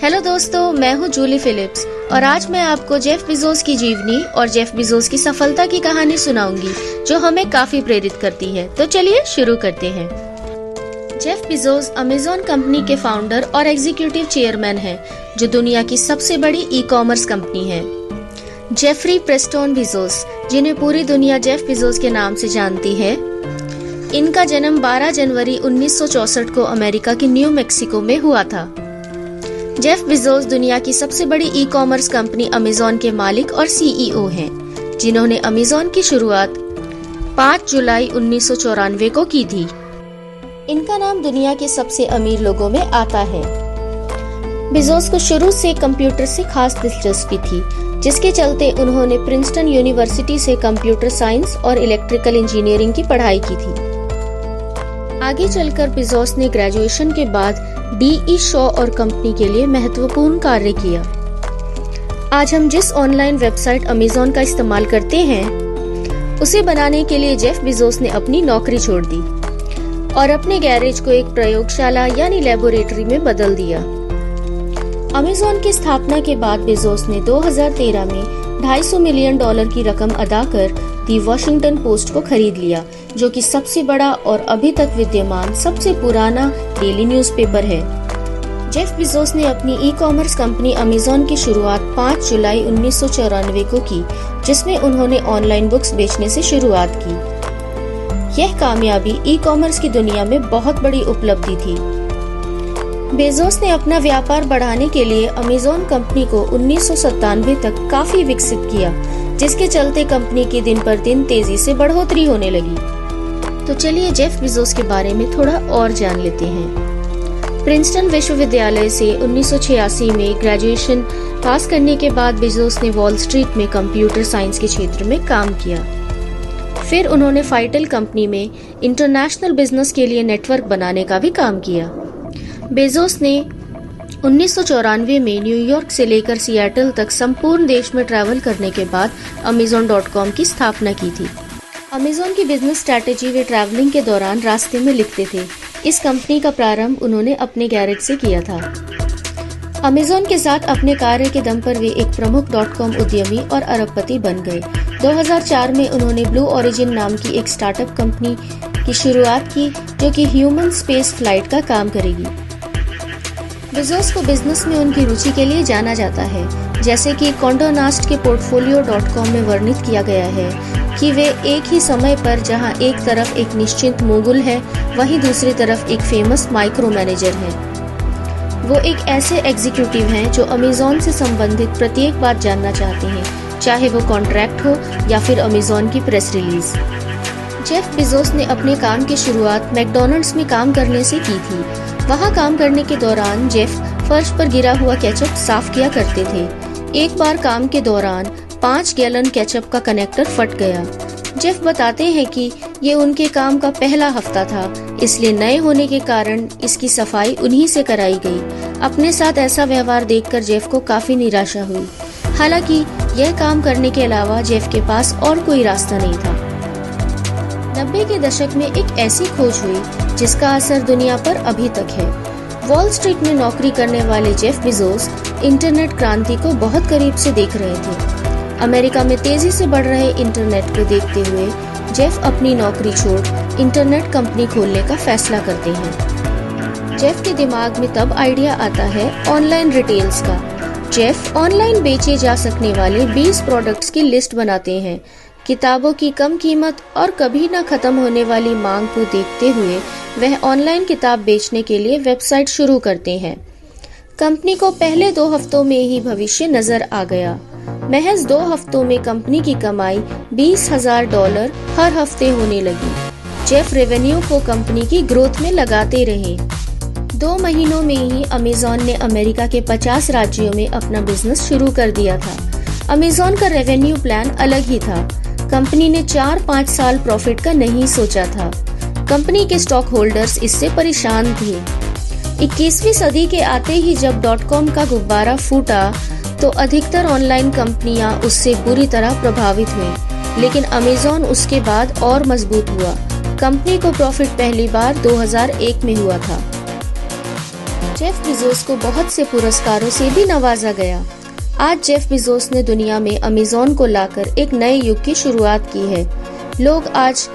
Hello दोस्तों, मैं हूँ जूली फिलिप्स और आज मैं आपको जेफ बेजोस की जीवनी और जेफ बेजोस की सफलता की कहानी सुनाऊंगी जो हमें काफी प्रेरित करती है। तो चलिए शुरू करते हैं। जेफ बेजोस अमेज़न कंपनी के फाउंडर और एग्जीक्यूटिव चेयरमैन हैं, जो दुनिया की सबसे बड़ी ई कॉमर्स कंपनी है। जेफरी प्रेस्टोन बेजोस, जिन्हें पूरी दुनिया जेफ बेजोस के नाम से जानती है, इनका जन्म 12 जनवरी 1964 को अमेरिका के न्यू मैक्सिको में हुआ था। जेफ बेजोस दुनिया की सबसे बड़ी ई कॉमर्स कंपनी अमेज़न के मालिक और सीईओ हैं, जिन्होंने अमेज़न की शुरुआत 5 जुलाई 1994 को की थी। इनका नाम दुनिया के सबसे अमीर लोगों में आता है। बेजोस को शुरू से कंप्यूटर से खास दिलचस्पी थी, जिसके चलते उन्होंने प्रिंसटन यूनिवर्सिटी से कंप्यूटर साइंस और इलेक्ट्रिकल इंजीनियरिंग की पढ़ाई की थी। आगे चलकर बेजोस ने ग्रेजुएशन के बाद डीई शॉ और कंपनी के लिए महत्वपूर्ण कार्य किया। आज हम जिस ऑनलाइन वेबसाइट अमेज़न का इस्तेमाल करते हैं, उसे बनाने के लिए जेफ बेजोस ने अपनी नौकरी छोड़ दी और अपने गैरेज को एक प्रयोगशाला यानी लेबोरेटरी में बदल दिया। अमेज़न की स्थापना के बाद बेजोस ने 2013 में $250 मिलियन की रकम अदा कर दी वॉशिंगटन पोस्ट को खरीद लिया, जो कि सबसे बड़ा और अभी तक विद्यमान सबसे पुराना डेली न्यूज़पेपर है। जेफ बेजोस ने अपनी ई कॉमर्स कंपनी अमेज़न की शुरुआत 5 जुलाई 1994 को की, जिसमें उन्होंने ऑनलाइन बुक्स बेचने से शुरुआत की। यह कामयाबी ई कॉमर्स की दुनिया में बहुत बड़ी उपलब्धि थी। बेजोस ने अपना व्यापार बढ़ाने के लिए अमेज़न कंपनी को 1997 तक काफी विकसित किया, जिसके चलते कंपनी की दिन पर दिन तेजी से बढ़ोतरी होने लगी। तो चलिए जेफ बेजोस के बारे में थोड़ा और जान लेते हैं। प्रिंसटन विश्वविद्यालय से 1986 में ग्रेजुएशन पास करने के बाद बेजोस ने वॉल स्ट्रीट में कंप्यूटर साइंस के क्षेत्र में काम किया। फिर उन्होंने फाइटल कंपनी में इंटरनेशनल बिजनेस के लिए नेटवर्क बनाने का भी काम किया। बेजोस ने 1994 में न्यूयॉर्क से लेकर सिएटल तक संपूर्ण देश में ट्रैवल करने के बाद Amazon.com की स्थापना की थी। अमेज़न की बिजनेस स्ट्रैटेजी वे ट्रैवलिंग के दौरान रास्ते में लिखते थे। इस कंपनी का प्रारंभ उन्होंने अपने गैरेज से किया था। अमेज़न के साथ अपने कार्य के दम पर वे एक प्रमुख .com उद्यमी और अरबपति बन गए। 2004 में उन्होंने ब्लू ओरिजिन नाम की एक स्टार्टअप कंपनी की शुरुआत की, जो कि ह्यूमन स्पेस फ्लाइट का काम करेगी। बेजोस को बिजनेस में उनकी रुचि के लिए जाना जाता है, जैसे कि कंडे नास्ट के पोर्टफोलियो.com में वर्णित किया गया है कि वे एक ही समय पर जहां एक तरफ एक निश्चित मोगुल है, वहीं दूसरी तरफ एक फेमस माइक्रो मैनेजर है। वो एक ऐसे एग्जीक्यूटिव हैं जो अमेज़न से संबंधित प्रत्येक बात जानना चाहते हैं, चाहे वो कॉन्ट्रैक्ट हो या फिर अमेज़न की प्रेस रिलीज। जेफ बेजोस ने अपने काम की शुरुआत मैकडॉनल्ड्स में काम करने से की थी। वहाँ काम करने के दौरान जेफ फर्श पर गिरा हुआ केचप साफ किया करते थे। एक बार काम के दौरान 5 गैलन केचप का कनेक्टर फट गया। जेफ बताते हैं कि ये उनके काम का पहला हफ्ता था, इसलिए नए होने के कारण इसकी सफाई उन्हीं से कराई गई। अपने साथ ऐसा व्यवहार देखकर जेफ को काफी निराशा हुई। हालांकि यह काम करने के अलावा जेफ के पास और कोई रास्ता नहीं था। 90 के दशक में एक ऐसी खोज हुई जिसका असर दुनिया पर अभी तक है। वॉल स्ट्रीट में नौकरी करने वाले जेफ बेजोस इंटरनेट क्रांति को बहुत करीब से देख रहे थे। अमेरिका में तेजी से बढ़ रहे इंटरनेट को देखते हुए जेफ अपनी नौकरी छोड़ इंटरनेट कंपनी खोलने का फैसला करते हैं। जेफ के दिमाग में तब आइडिया आता है ऑनलाइन रिटेल्स का। जेफ ऑनलाइन बेचे जा सकने वाले 20 प्रोडक्ट्स की लिस्ट बनाते हैं। किताबों की कम कीमत और कभी न खत्म होने वाली मांग को देखते हुए वह ऑनलाइन किताब बेचने के लिए वेबसाइट शुरू करते हैं। कंपनी को पहले 2 हफ्तों में ही भविष्य नजर आ गया। महज 2 हफ्तों में कंपनी की कमाई $20,000 हर हफ्ते होने लगी। जेफ रेवेन्यू को कंपनी की ग्रोथ में लगाते रहे। 2 महीनों में ही अमेज़न ने अमेरिका के 50 राज्यों में अपना बिजनेस शुरू कर दिया था। अमेज़न का रेवेन्यू प्लान अलग ही था। कंपनी ने 4-5 साल प्रॉफिट का नहीं सोचा था। कंपनी के स्टॉक होल्डर्स इससे परेशान थे। 21वीं सदी के आते ही जब .com का गुब्बारा फूटा, तो अधिकतर ऑनलाइन कंपनियां उससे बुरी तरह प्रभावित हुई, लेकिन अमेज़न उसके बाद और मजबूत हुआ। कंपनी को प्रॉफिट पहली बार 2001 में हुआ था। जेफ बेजोस को बहुत से पुरस्कारों से भी नवाजा गया। आज जेफ बेजोस ने दुनिया में अमेज़न को लाकर एक नए युग की शुरुआत की है। लोग आज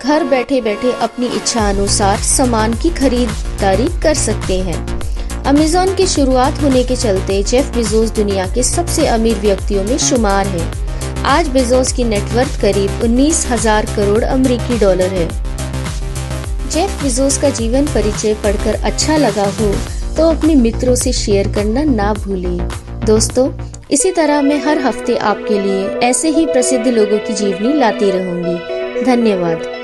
घर बैठे बैठे अपनी इच्छा अनुसार सामान की खरीदारी कर सकते हैं। अमेज़न की शुरुआत होने के चलते जेफ बेजोस दुनिया के सबसे अमीर व्यक्तियों में शुमार है। आज बेजोस की नेटवर्थ करीब 19,000 करोड़ अमेरिकी डॉलर है। जेफ बेजोस का जीवन परिचय पढ़कर अच्छा लगा हो तो अपने मित्रों से शेयर करना ना भूलें। दोस्तों, इसी तरह मैं हर हफ्ते आपके लिए ऐसे ही प्रसिद्ध लोगों की जीवनी लाती रहूंगी। धन्यवाद।